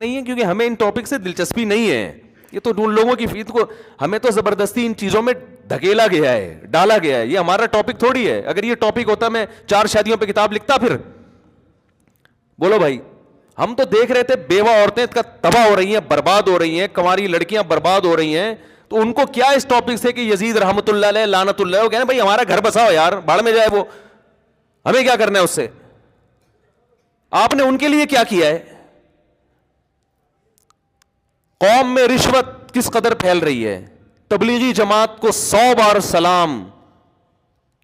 نہیں ہے کیونکہ ہمیں ان ٹاپک سے دلچسپی نہیں ہے. یہ تو ان لوگوں کی فیت کو ہمیں تو زبردستی ان چیزوں میں دھکیلا گیا ہے, ڈالا گیا ہے. یہ ہمارا ٹاپک تھوڑی ہے. اگر یہ ٹاپک ہوتا میں 4 شادیوں پہ کتاب لکھتا. پھر بولو بھائی, ہم تو دیکھ رہے تھے بیوہ عورتیں تباہ ہو رہی ہیں, برباد ہو رہی ہیں, کنواری لڑکیاں برباد ہو رہی ہیں. تو ان کو کیا اس ٹاپک سے کہ یزید رحمت اللہ علیہ لعنت اللہ, وہ کہنا بھائی ہمارا گھر بساؤ یار, باڑ میں جائے وہ, ہمیں کیا کرنا ہے اس سے. آپ نے ان کے لیے کیا کیا ہے؟ قوم میں رشوت کس قدر پھیل رہی ہے. تبلیغی جماعت کو 100 بار سلام.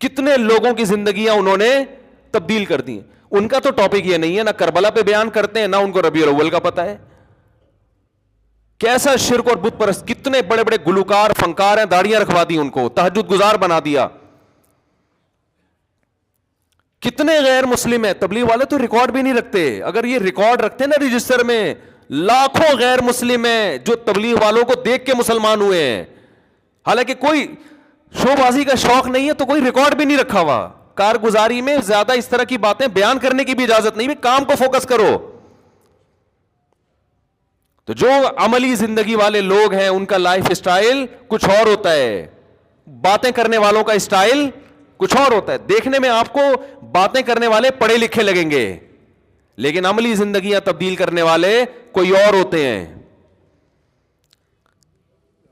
کتنے لوگوں کی زندگیاں انہوں نے تبدیل کر دی. ان کا تو ٹاپک یہ نہیں ہے, نہ کربلا پہ بیان کرتے ہیں, نہ ان کو ربیع الاول کا پتہ ہے. کیسا شرک اور بت پرست. کتنے بڑے بڑے گلوکار فنکار ہیں, داڑیاں رکھوا دی ان کو, تہجد گزار بنا دیا. کتنے غیر مسلم ہیں. تبلیغ والے تو ریکارڈ بھی نہیں رکھتے. اگر یہ ریکارڈ رکھتے نا رجسٹر میں, لاکھوں غیر مسلم ہیں جو تبلیغ والوں کو دیکھ کے مسلمان ہوئے ہیں. حالانکہ کوئی شو بازی کا شوق نہیں ہے تو کوئی ریکارڈ بھی نہیں رکھا ہوا. کارگزاری میں زیادہ اس طرح کی باتیں بیان کرنے کی بھی اجازت نہیں. کام کو فوکس کرو. تو جو عملی زندگی والے لوگ ہیں ان کا لائف سٹائل کچھ اور ہوتا ہے, باتیں کرنے والوں کا سٹائل کچھ اور ہوتا ہے. دیکھنے میں آپ کو باتیں کرنے والے پڑھے لکھے لگیں گے, لیکن عملی زندگیاں تبدیل کرنے والے کوئی اور ہوتے ہیں.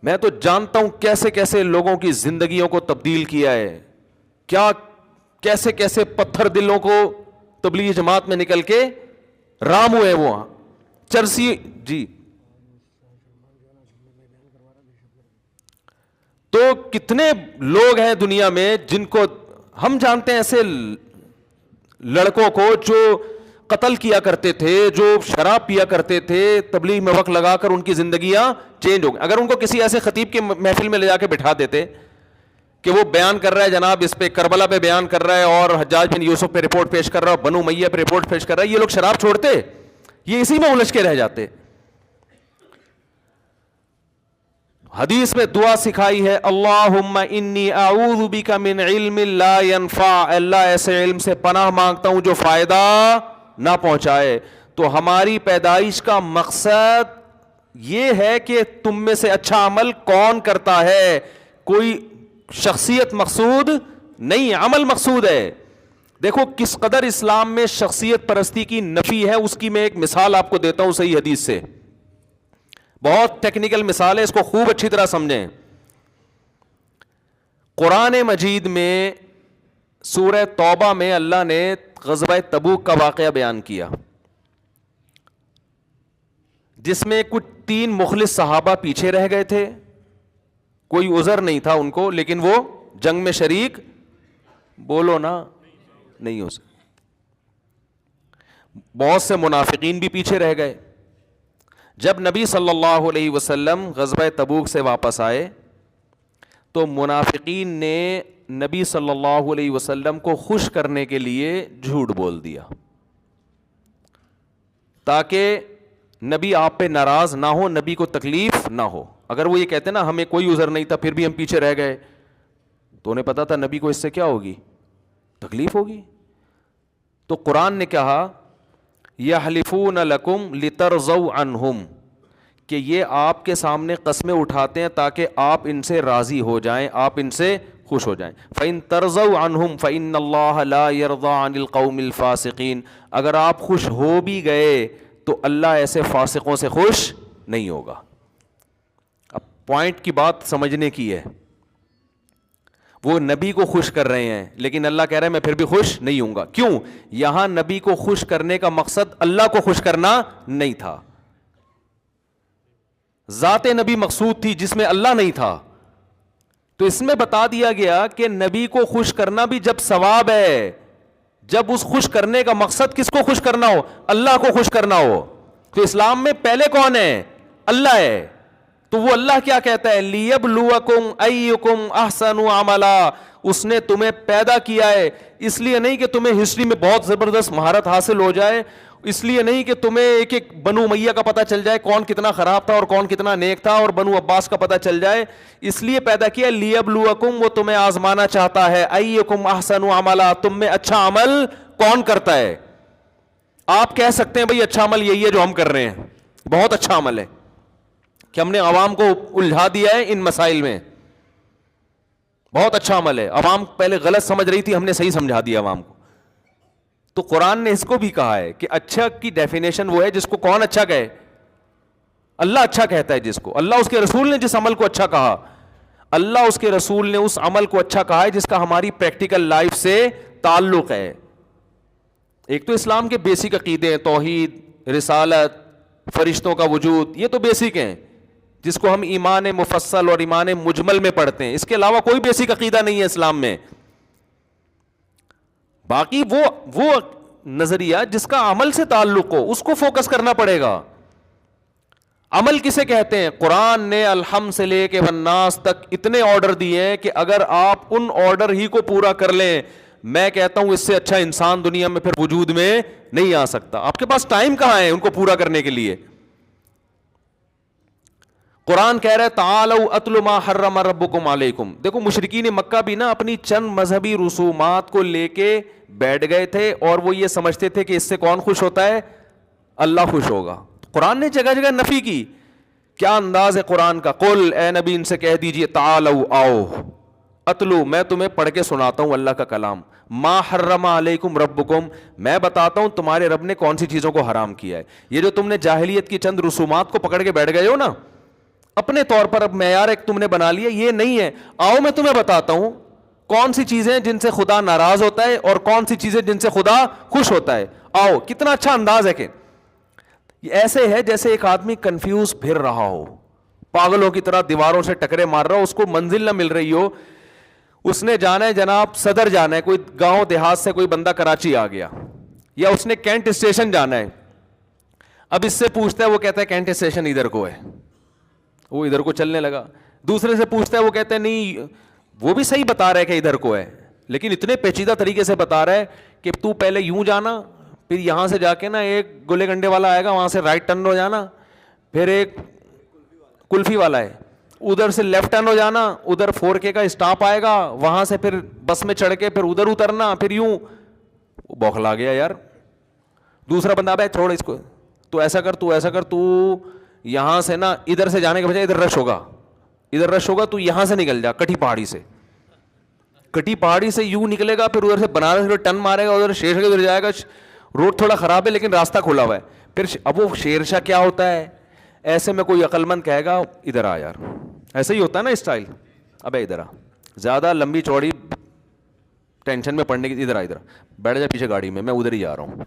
میں تو جانتا ہوں کیسے کیسے لوگوں کی زندگیوں کو تبدیل کیا ہے, کیا کیسے کیسے پتھر دلوں کو تبلیغ جماعت میں نکل کے رام ہوئے. وہ چرسی جی. تو کتنے لوگ ہیں دنیا میں جن کو ہم جانتے ہیں ایسے لڑکوں کو جو قتل کیا کرتے تھے, جو شراب پیا کرتے تھے, تبلیغ میں وقت لگا کر ان کی زندگیاں چینج ہو گئی. اگر ان کو کسی ایسے خطیب کے محفل میں لے جا کے بٹھا دیتے کہ وہ بیان کر رہا ہے جناب اس پہ کربلا پہ بیان کر رہا ہے اور حجاج بن یوسف پہ رپورٹ پیش کر رہا ہے, بنو امیہ پہ رپورٹ پیش کر رہا ہے, یہ لوگ شراب چھوڑتے؟ یہ اسی میں الجھ کے رہ جاتے. حدیث میں دعا سکھائی ہے, اللہم انی اعوذ بک من علم لا ینفع, اللہ ایسے علم سے پناہ مانگتا ہوں جو فائدہ نہ پہنچائے. تو ہماری پیدائش کا مقصد یہ ہے کہ تم میں سے اچھا عمل کون کرتا ہے. کوئی شخصیت مقصود نہیں, عمل مقصود ہے. دیکھو کس قدر اسلام میں شخصیت پرستی کی نفی ہے, اس کی میں ایک مثال آپ کو دیتا ہوں صحیح حدیث سے. بہت ٹیکنیکل مثال ہے, اس کو خوب اچھی طرح سمجھیں. قرآن مجید میں سورہ توبہ میں اللہ نے غزوہ تبوک کا واقعہ بیان کیا, جس میں کچھ 3 مخلص صحابہ پیچھے رہ گئے تھے. کوئی عذر نہیں تھا ان کو, لیکن وہ جنگ میں شریک, بولو نا, نہیں ہو سکے. بہت سے منافقین بھی پیچھے رہ گئے. جب نبی صلی اللہ علیہ وسلم غزوہ تبوک سے واپس آئے تو منافقین نے نبی صلی اللہ علیہ وسلم کو خوش کرنے کے لیے جھوٹ بول دیا تاکہ نبی آپ پہ ناراض نہ ہو, نبی کو تکلیف نہ ہو. اگر وہ یہ کہتے نا ہمیں کوئی عذر نہیں تھا پھر بھی ہم پیچھے رہ گئے, تو انہیں پتا تھا نبی کو اس سے کیا ہوگی, تکلیف ہوگی. تو قرآن نے کہا یحلفون لکم لترضوا عنہم, کہ یہ آپ کے سامنے قسمیں اٹھاتے ہیں تاکہ آپ ان سے راضی ہو جائیں, آپ ان سے خوش ہو جائیں. فَإِن تَرْضَوْا عَنْهُمْ فَإِنَّ اللَّهَ لَا يَرْضَىٰ عَنِ الْقَوْمِ الْفَاسِقِينَ. اگر آپ خوش ہو بھی گئے تو اللہ ایسے فاسقوں سے خوش نہیں ہوگا. اب پوائنٹ کی بات سمجھنے کی ہے. وہ نبی کو خوش کر رہے ہیں لیکن اللہ کہہ رہا ہے میں پھر بھی خوش نہیں ہوں گا. کیوں؟ یہاں نبی کو خوش کرنے کا مقصد اللہ کو خوش کرنا نہیں تھا, ذات نبی مقصود تھی جس میں اللہ نہیں تھا. تو اس میں بتا دیا گیا کہ نبی کو خوش کرنا بھی جب ثواب ہے, جب اس خوش کرنے کا مقصد کس کو خوش کرنا ہو, اللہ کو خوش کرنا ہو. تو اسلام میں پہلے کون ہے؟ اللہ ہے. تو وہ اللہ کیا کہتا ہے, لیبلوکم ایکم احسن عملا, اس نے تمہیں پیدا کیا ہے اس لیے نہیں کہ تمہیں ہسٹری میں بہت زبردست مہارت حاصل ہو جائے, اس لیے نہیں کہ تمہیں ایک ایک بنو امیہ کا پتہ چل جائے کون کتنا خراب تھا اور کون کتنا نیک تھا, اور بنو عباس کا پتہ چل جائے. اس لیے پیدا کیا لیبلوکم, وہ تمہیں آزمانا چاہتا ہے, ایکم احسن عملا, تم میں اچھا عمل کون کرتا ہے. آپ کہہ سکتے ہیں بھئی اچھا عمل یہی ہے جو ہم کر رہے ہیں, بہت اچھا عمل ہے کہ ہم نے عوام کو الجھا دیا ہے ان مسائل میں. بہت اچھا عمل ہے. عوام پہلے غلط سمجھ رہی تھی, ہم نے صحیح سمجھا دیا عوام کو. تو قرآن نے اس کو بھی کہا ہے کہ اچھا کی ڈیفینیشن وہ ہے جس کو کون اچھا کہے؟ اللہ اچھا کہتا ہے جس کو. اللہ اس کے رسول نے جس عمل کو اچھا کہا, اللہ اس کے رسول نے اس عمل کو اچھا کہا ہے جس کا ہماری پریکٹیکل لائف سے تعلق ہے. ایک تو اسلام کے بیسک عقیدے ہیں, توحید, رسالت, فرشتوں کا وجود, یہ تو بیسک ہیں جس کو ہم ایمان مفصل اور ایمان مجمل میں پڑھتے ہیں. اس کے علاوہ کوئی بیسک عقیدہ نہیں ہے اسلام میں. باقی وہ نظریہ جس کا عمل سے تعلق ہو اس کو فوکس کرنا پڑے گا. عمل کسے کہتے ہیں؟ قرآن نے الحمد سے لے کے والناس تک اتنے آرڈر دیے ہیں کہ اگر آپ ان آرڈر ہی کو پورا کر لیں, میں کہتا ہوں اس سے اچھا انسان دنیا میں پھر وجود میں نہیں آ سکتا. آپ کے پاس ٹائم کہاں ہے ان کو پورا کرنے کے لیے؟ قرآن کہہ رہا ہے تعالوا اتل ما حرم ربکم علیکم. دیکھو مشرکین مکہ بھی نا اپنی چند مذہبی رسومات کو لے کے بیٹھ گئے تھے اور وہ یہ سمجھتے تھے کہ اس سے کون خوش ہوتا ہے؟ اللہ خوش ہوگا. قرآن نے جگہ جگہ نفی کی. کیا انداز ہے قرآن کا؟ قل, اے نبی ان سے کہہ دیجئے, تعالوا آؤ, اتلو, میں تمہیں پڑھ کے سناتا ہوں اللہ کا کلام, ما حرم علیکم ربکم, میں بتاتا ہوں تمہارے رب نے کون سی چیزوں کو حرام کیا ہے. یہ جو تم نے جاہلیت کی چند رسومات کو پکڑ کے بیٹھ گئے ہو نا اپنے طور پر, اب معیار ایک تم نے بنا لیا, یہ نہیں ہے. آؤ میں تمہیں بتاتا ہوں کون سی چیزیں جن سے خدا ناراض ہوتا ہے اور کون سی چیزیں جن سے خدا خوش ہوتا ہے. آؤ. کتنا اچھا انداز ہے کہ یہ ایسے ہے جیسے ایک آدمی کنفیوز پھر رہا ہو, پاگلوں کی طرح دیواروں سے ٹکرے مار رہا ہو, اس کو منزل نہ مل رہی ہو. اس نے جانا ہے جناب صدر جانا ہے, کوئی گاؤں دیہات سے کوئی بندہ کراچی آ گیا, یا اس نے کینٹ اسٹیشن جانا ہے. اب اس سے پوچھتا ہے, وہ کہتا ہے کینٹ اسٹیشن ادھر کو ہے, وہ ادھر کو چلنے لگا. دوسرے سے پوچھتا ہے, وہ کہتا ہے نہیں, وہ بھی صحیح بتا رہا ہے کہ ادھر کو ہے, لیکن اتنے پیچیدہ طریقے سے بتا رہا ہے کہ تو پہلے یوں جانا, پھر یہاں سے جا کے نا ایک گولے گنڈے والا آئے گا, وہاں سے رائٹ ٹرن ہو جانا, پھر ایک کلفی والا ہے, ادھر سے لیفٹ ٹرن ہو جانا, ادھر 4K کا اسٹاپ آئے گا, وہاں سے پھر بس میں چڑھ کے پھر ادھر اترنا, پھر یوں. بوکھلا گیا یار. دوسرا بندہ, بھائی چھوڑ اس کو, تو ایسا کر, تو ایسا کر, تو یہاں سے نا ادھر سے جانے کے بجائے ادھر رش ہوگا, ادھر رش ہوگا, تو یہاں سے نکل جا کٹھی پہاڑی سے, کٹھی پہاڑی سے یوں نکلے گا, پھر ادھر سے بنارس ٹن مارے گا, ادھر شیر ادھر جائے گا. روڈ تھوڑا خراب ہے لیکن راستہ کھلا ہوا ہے. پھر اب وہ شیرشاہ کیا ہوتا ہے, ایسے میں کوئی عقل مند کہے گا ادھر آ یار, ایسے ہی ہوتا ہے نا اسٹائل, ابے ادھر آ, زیادہ لمبی چوڑی ٹینشن میں پڑنے کی, ادھر آ, ادھر بیٹھ جا پیچھے گاڑی میں ادھر ہی جا رہا ہوں.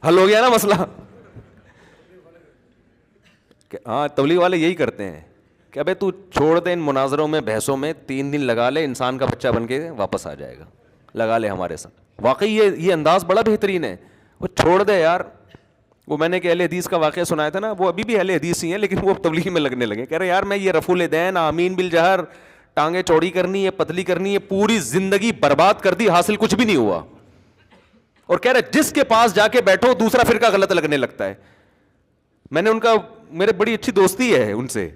حل ہو گیا نا مسئلہ. ہاں تبلیغ والے یہی کرتے ہیں کہ ابے تو چھوڑ دے ان مناظروں میں, بحثوں میں, 3 دن لگا لے, انسان کا بچہ بن کے واپس آ جائے گا, لگا لے ہمارے ساتھ. واقعی یہ انداز بڑا بہترین ہے. وہ چھوڑ دے یار. وہ میں نے کہ اہل حدیث کا واقعہ سنایا تھا نا, وہ ابھی بھی اہل حدیث ہی ہیں لیکن وہ تبلیغ میں لگنے لگے, کہہ رہے یار میں یہ رفع الیدین, آمین بالجہر, ٹانگیں چوڑی کرنی ہے, پتلی کرنی ہے, پوری زندگی برباد کر دی, حاصل کچھ بھی نہیں ہوا. اور کہہ رہے جس کے پاس جا کے بیٹھو دوسرا فرقہ غلط لگنے لگتا ہے. میں نے ان کا, میرے بڑی اچھی دوستی ہے ان سے,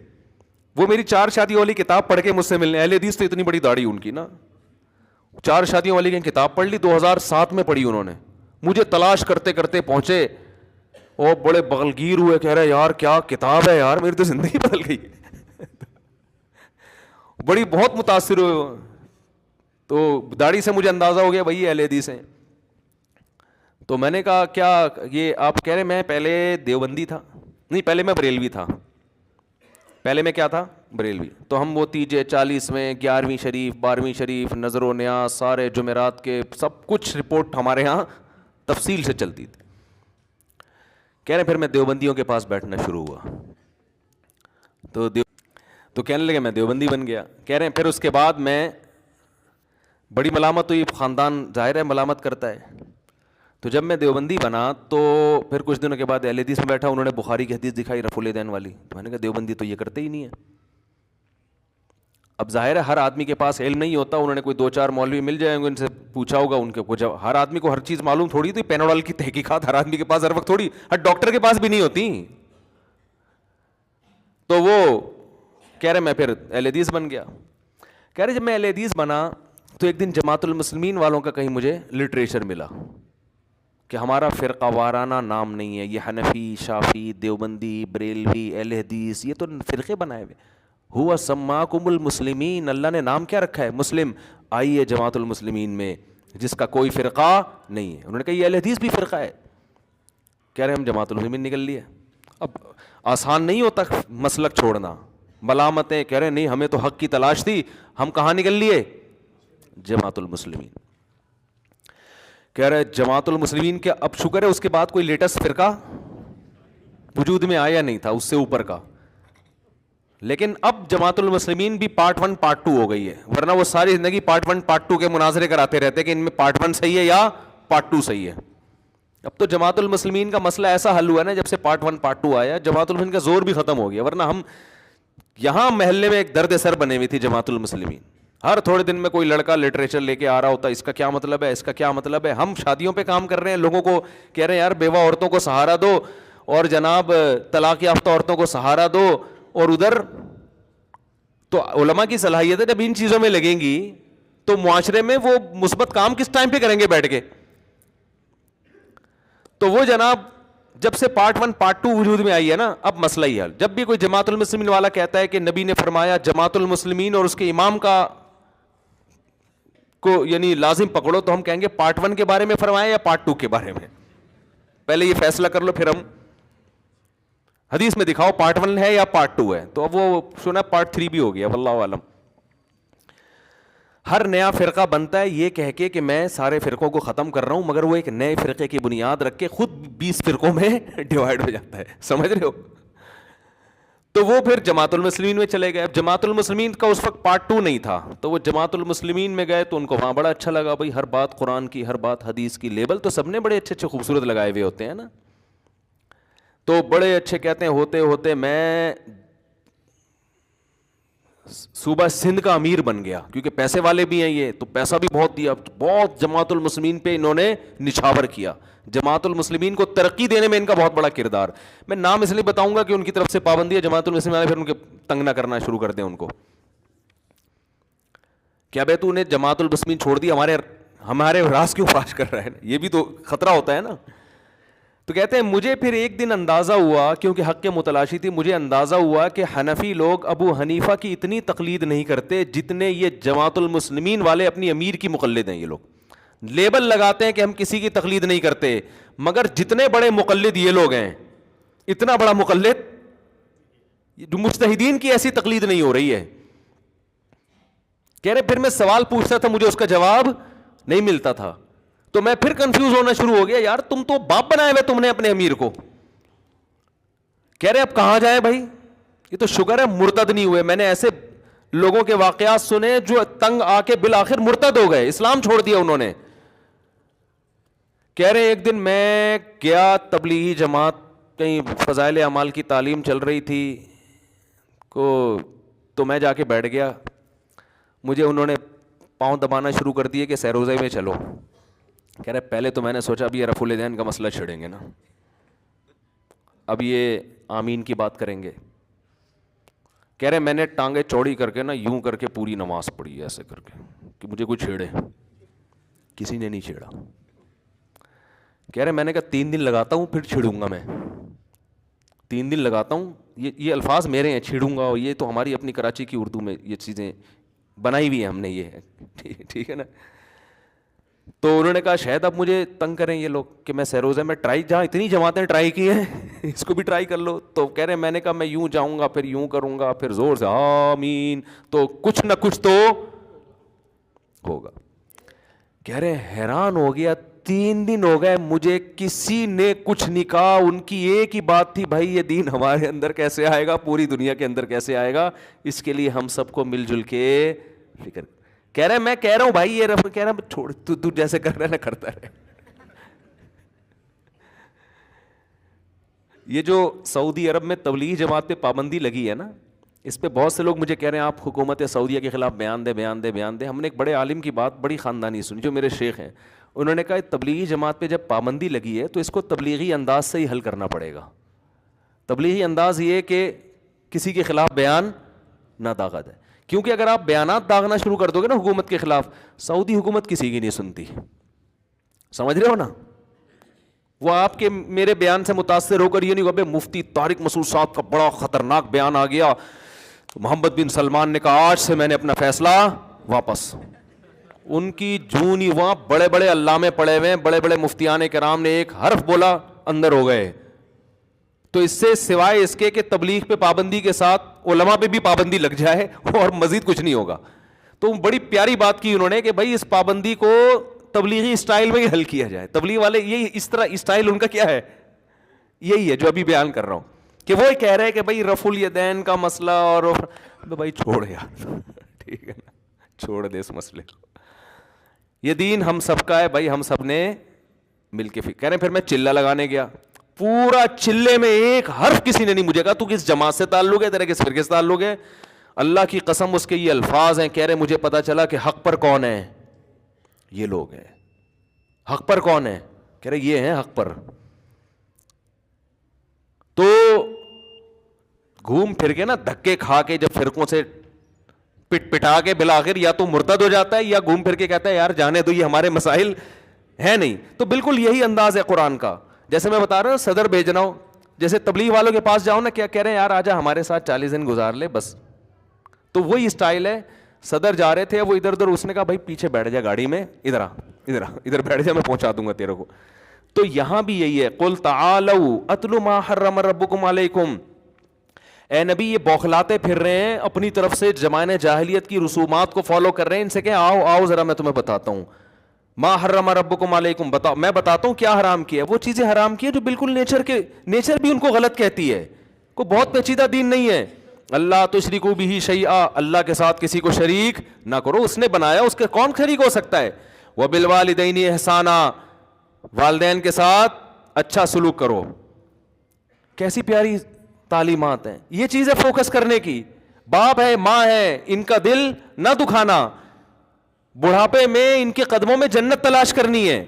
وہ میری 4 شادیوں والی کتاب پڑھ کے مجھ سے ملنے. اہل حدیث تو اتنی بڑی داڑھی ان کی نا, 4 شادیوں والی کی کتاب پڑھ لی, 2007 میں پڑھی انہوں نے. مجھے تلاش کرتے کرتے پہنچے, اور بڑے بغلگیر ہوئے, کہہ رہے یار کیا کتاب ہے یار, میری تو زندگی بدل گئی. بڑی بہت متاثر ہوئے, تو داڑھی سے مجھے اندازہ ہو گیا وہی اہل حدیث ہیں. تو میں نے کہا کیا یہ آپ کہہ رہے, میں پہلے دیوبندی تھا, نہیں پہلے میں بریلوی تھا, پہلے میں کیا تھا, بریلوی. تو ہم وہ 40ویں 11ویں شریف 12ویں شریف نظر و نیاز سارے جمعرات کے سب کچھ رپورٹ ہمارے ہاں تفصیل سے چلتی تھی. کہہ رہے پھر میں دیوبندیوں کے پاس بیٹھنا شروع ہوا, تو کہنے لگے میں دیوبندی بن گیا. کہہ رہے ہیں پھر اس کے بعد میں بڑی ملامت ہوئی, خاندان ظاہر ہے ملامت کرتا ہے. تو جب میں دیوبندی بنا تو پھر کچھ دنوں کے بعد اہل حدیث میں بیٹھا, انہوں نے بخاری کی حدیث دکھائی رفع الیدین والی. میں نے کہا دیوبندی تو یہ کرتے ہی نہیں ہے. اب ظاہر ہے ہر آدمی کے پاس علم نہیں ہوتا, انہوں نے کوئی 2-4 مولوی مل جائیں گے, ان سے پوچھا ہوگا, ان کے کچھ, ہر آدمی کو ہر چیز معلوم تھوڑی تھی. پیناڈول کی تحقیقات ہر آدمی کے پاس ہر وقت تھوڑی, ہر ڈاکٹر کے پاس بھی نہیں ہوتی. تو وہ کہہ رہے میں پھر اہل حدیث بن گیا. کہہ رہے جب میں اہل حدیث بنا تو ایک دن جماعت المسلمین والوں کا کہیں مجھے لٹریچر ملا, کہ ہمارا فرقہ وارانہ نام نہیں ہے، یہ حنفی، شافی، دیوبندی، بریلوی، اہل حدیث، یہ تو فرقے بنائے ہوئے. ہوا سماکم المسلمین، اللہ نے نام کیا رکھا ہے؟ مسلم. آئیے جماعت المسلمین میں، جس کا کوئی فرقہ نہیں ہے. انہوں نے کہا یہ اہل حدیث بھی فرقہ ہے. کہہ رہے ہم جماعت المسلمین نکل لیے. اب آسان نہیں ہوتا مسلک چھوڑنا، ملامتیں. کہہ رہے نہیں ہمیں تو حق کی تلاش تھی، ہم کہاں نکل لیے؟ جماعت المسلمین. کہہ رہے جماعت المسلمین کے اب شکر ہے اس کے بعد کوئی لیٹسٹ فرقہ وجود میں آیا نہیں تھا اس سے اوپر کا، لیکن اب جماعت المسلمین بھی پارٹ 1 پارٹ 2 ہو گئی ہے. ورنہ وہ ساری زندگی پارٹ 1 پارٹ 2 کے مناظرے کراتے رہتے کہ ان میں پارٹ 1 صحیح ہے یا پارٹ 2 صحیح ہے. اب تو جماعت المسلمین کا مسئلہ ایسا حل ہوا نا، جب سے پارٹ 1 پارٹ 2 آیا جماعت المسلمین کا زور بھی ختم ہو گیا. ورنہ ہم یہاں محلے میں ایک درد سر بنے ہوئی تھی جماعت المسلمین. ہر تھوڑے دن میں کوئی لڑکا لٹریچر لے کے آ رہا ہوتا، اس کا کیا مطلب ہے، اس کا کیا مطلب ہے. ہم شادیوں پہ کام کر رہے ہیں، لوگوں کو کہہ رہے ہیں یار بیوہ عورتوں کو سہارا دو، اور جناب طلاق یافتہ عورتوں کو سہارا دو. اور ادھر تو علماء کی صلاحیت ہے جب ان چیزوں میں لگیں گی تو معاشرے میں وہ مثبت کام کس ٹائم پہ کریں گے بیٹھ کے. تو وہ جناب جب سے پارٹ 1 پارٹ 2 وجود میں آئی ہے نا، اب مسئلہ ہی حل. جب بھی کوئی جماعت المسلمین والا کہتا ہے کہ نبی نے فرمایا جماعت المسلمین اور اس کے امام کا کو یعنی لازم پکڑو، تو ہم کہیں گے پارٹ 1 کے بارے میں فرمایا یا پارٹ 2 کے بارے میں؟ پہلے یہ فیصلہ کر لو، پھر ہم حدیث میں دکھاؤ پارٹ 1 ہے یا پارٹ 2 ہے. تو اب وہ سنا پارٹ 3 بھی ہو گیا، واللہ اعلم. ہر نیا فرقہ بنتا ہے یہ کہہ کے کہ میں سارے فرقوں کو ختم کر رہا ہوں، مگر وہ ایک نئے فرقے کی بنیاد رکھ کے خود 20 فرقوں میں ڈیوائڈ ہو جاتا ہے. سمجھ رہے ہو؟ تو وہ پھر جماعت المسلمین میں چلے گئے. اب جماعت المسلمین کا اس وقت پارٹ 2 نہیں تھا، تو وہ جماعت المسلمین میں گئے تو ان کو وہاں بڑا اچھا لگا. بھائی ہر بات قرآن کی، ہر بات حدیث کی، لیبل تو سب نے بڑے اچھے اچھے خوبصورت لگائے ہوئے ہوتے ہیں نا. تو بڑے اچھے کہتے ہیں ہوتے ہوتے میں صوبہ سندھ کا امیر بن گیا، کیونکہ پیسے والے بھی ہیں یہ، تو پیسہ بھی بہت دیا. بہت جماعت المسلمین پہ انہوں نے نچھاور کیا. جماعت المسلمین کو ترقی دینے میں ان کا بہت بڑا کردار. میں نام اس لیے بتاؤں گا کہ ان کی طرف سے پابندی ہے جماعت المسلمین والے پھر ان کے تنگ نہ کرنا شروع کر دیں ان کو. کیا بھائی تو نے جماعت المسلمین چھوڑ دی، ہمارے راز کیوں فاش کر رہا ہے؟ یہ بھی تو خطرہ ہوتا ہے نا. تو کہتے ہیں مجھے پھر ایک دن اندازہ ہوا، کیونکہ حق کے متلاشی تھی، مجھے اندازہ ہوا کہ حنفی لوگ ابو حنیفہ کی اتنی تقلید نہیں کرتے جتنے یہ جماعت المسلمین والے اپنی امیر کی مقلد ہیں. یہ لوگ لیبل لگاتے ہیں کہ ہم کسی کی تقلید نہیں کرتے، مگر جتنے بڑے مقلد یہ لوگ ہیں، اتنا بڑا مقلد مجتہدین کی ایسی تقلید نہیں ہو رہی ہے. کہہ رہے پھر میں سوال پوچھتا تھا، مجھے اس کا جواب نہیں ملتا تھا. تو میں پھر کنفیوز ہونا شروع ہو گیا، یار تم تو باپ بنائے ہوئے تم نے اپنے امیر کو. کہہ رہے اب کہاں جائیں بھائی، یہ تو شکر ہے مرتد نہیں ہوئے. میں نے ایسے لوگوں کے واقعات سنے جو تنگ آ کے بالآخر مرتد ہو گئے، اسلام چھوڑ دیا انہوں نے. کہہ رہے ایک دن میں گیا تبلیغی جماعت، کہیں فضائل اعمال کی تعلیم چل رہی تھی تو میں جا کے بیٹھ گیا. مجھے انہوں نے پاؤں دبانا شروع کر دیے کہ سیروزے میں چلو. کہہ رہے پہلے تو میں نے سوچا اب یہ رفع الیدین کا مسئلہ چھڑیں گے نا، اب یہ آمین کی بات کریں گے. کہہ رہے میں نے ٹانگیں چوڑی کر کے نا یوں کر کے پوری نماز پڑھی ایسے کر کے کہ مجھے کوئی چھیڑے. کسی نے نہیں چھیڑا. کہہ رہے میں نے کہا 3 دن لگاتا ہوں پھر چھیڑوں گا. میں 3 دن لگاتا ہوں، یہ الفاظ میرے ہیں، چھیڑوں گا. اور یہ تو ہماری اپنی کراچی کی اردو میں یہ چیزیں بنائی ہوئی ہیں ہم نے، یہ ٹھیک ہے نا. تو انہوں نے کہا شاید اب مجھے تنگ کریں یہ لوگ کہ میں سیروزہ میں ٹرائی، جہاں اتنی جماعتیں ٹرائی کی ہیں اس کو بھی ٹرائی کر لو. تو کہہ رہے میں نے کہا میں یوں جاؤں گا پھر یوں کروں گا پھر زور سے آمین، تو کچھ نہ کچھ تو ہوگا. کہہ رہے حیران ہو گیا، 3 دن ہو گئے مجھے کسی نے کچھ نہیں کہا. ان کی ایک ہی بات تھی، بھائی یہ دین ہمارے اندر کیسے آئے گا، پوری دنیا کے اندر کیسے آئے گا، اس کے لیے ہم سب کو مل جل کے فکر. کہہ رہے میں کہہ رہا ہوں بھائی یہ رب کہہ رہا چھوڑ تو جیسے کر رہا ہے نا کرتا رہے. یہ جو سعودی عرب میں تبلیغی جماعت پہ پابندی لگی ہے نا، اس پہ بہت سے لوگ مجھے کہہ رہے ہیں آپ حکومت سعودیہ کے خلاف بیان دیں. ہم نے ایک بڑے عالم کی بات بڑی خاندانی سنی جو میرے شیخ ہیں. انہوں نے کہا تبلیغی جماعت پہ جب پابندی لگی ہے تو اس کو تبلیغی انداز سے ہی حل کرنا پڑے گا. تبلیغی انداز یہ کہ کسی کے خلاف بیان نہ داغا جائے، کیونکہ اگر آپ بیانات داغنا شروع کر دو گے نا حکومت کے خلاف، سعودی حکومت کسی کی نہیں سنتی. سمجھ رہے ہو نا، وہ آپ کے میرے بیان سے متاثر ہو کر یہ نہیں کہا مفتی طارق مسعود صاحب کا بڑا خطرناک بیان آ گیا, محمد بن سلمان نے کہا آج سے میں نے اپنا فیصلہ واپس. ان کی جونی وہاں بڑے بڑے علامے پڑے ہوئے ہیں, بڑے بڑے مفتیان کرام نے ایک حرف بولا اندر ہو گئے. تو اس سے سوائے اس کے کہ تبلیغ پہ پابندی کے ساتھ علماء پہ بھی پابندی لگ جائے اور مزید کچھ نہیں ہوگا. تو بڑی پیاری بات کی انہوں نے کہ بھائی اس پابندی کو تبلیغی اسٹائل میں ہی حل کیا جائے. تبلیغ والے یہی اس طرح اسٹائل ان کا کیا ہے, یہی ہے جو ابھی بیان کر رہا ہوں کہ وہ کہہ رہے کہ بھائی رفع الیدین کا مسئلہ اور بھائی چھوڑ یار ٹھیک ہے نا, چھوڑ دے اس مسئلے کو. یہ دین ہم سب کا ہے بھائی, ہم سب نے مل کے کہہ رہے ہیں. پھر میں چلہ لگانے گیا, پورا چلے میں ایک حرف کسی نے نہیں مجھے کہا تو کس جماعت سے تعلق ہے, تیرے کس فرقے سے تعلق ہے. اللہ کی قسم اس کے یہ الفاظ ہیں, کہہ رہے مجھے پتا چلا کہ حق پر کون ہے, یہ لوگ ہیں. حق پر کون ہے, کہہ رہے یہ ہیں حق پر. تو گھوم پھر کے نا دھکے کھا کے جب فرقوں سے پٹ پٹا کے بالآخر یا تو مرتد ہو جاتا ہے یا گھوم پھر کے کہتا ہے یار جانے دو یہ ہمارے مسائل ہے نہیں. تو بالکل یہی انداز ہے قرآن کا. جیسے میں بتا رہا ہوں صدر بھیجنا ہو, جیسے تبلیغ والوں کے پاس جاؤ نا, کیا کہہ رہے ہیں یار آجا ہمارے ساتھ 40 دن گزار لے بس. تو وہی اسٹائل ہے. صدر جا رہے تھے, وہ ادھر ادھر, اس نے کہا بھائی پیچھے بیٹھ جا گاڑی میں, ادھر آ ادھر آ ادھر بیٹھ جا, میں پہنچا دوں گا تیرے کو. تو یہاں بھی یہی ہے, قل تعالوا اتل ما حرم ربکم علیکم. اے نبی یہ بوکھلاتے پھر رہے ہیں اپنی طرف سے, زمانہ جاہلیت کی رسومات کو فالو کر رہے ہیں. ان سے کہ آؤ آؤ ذرا میں تمہیں بتاتا ہوں, ما حرم ربکم علیکم, بتاؤ میں بتاتا ہوں کیا حرام کیا ہے. وہ چیزیں حرام کی ہے جو بالکل نیچر بھی ان کو غلط کہتی ہے, کوئی بہت پیچیدہ دین نہیں ہے. اللہ تشرکوا بہ شیئا, اللہ کے ساتھ کسی کو شریک نہ کرو, اس نے بنایا, اس کے کون شریک ہو سکتا ہے. وبالوالدین احسانا, والدین کے ساتھ اچھا سلوک کرو. کیسی پیاری تعلیمات ہیں. یہ چیز ہے فوکس کرنے کی. باپ ہے ماں ہے, ان کا دل نہ دکھانا, بڑھاپے میں ان کے قدموں میں جنت تلاش کرنی ہے.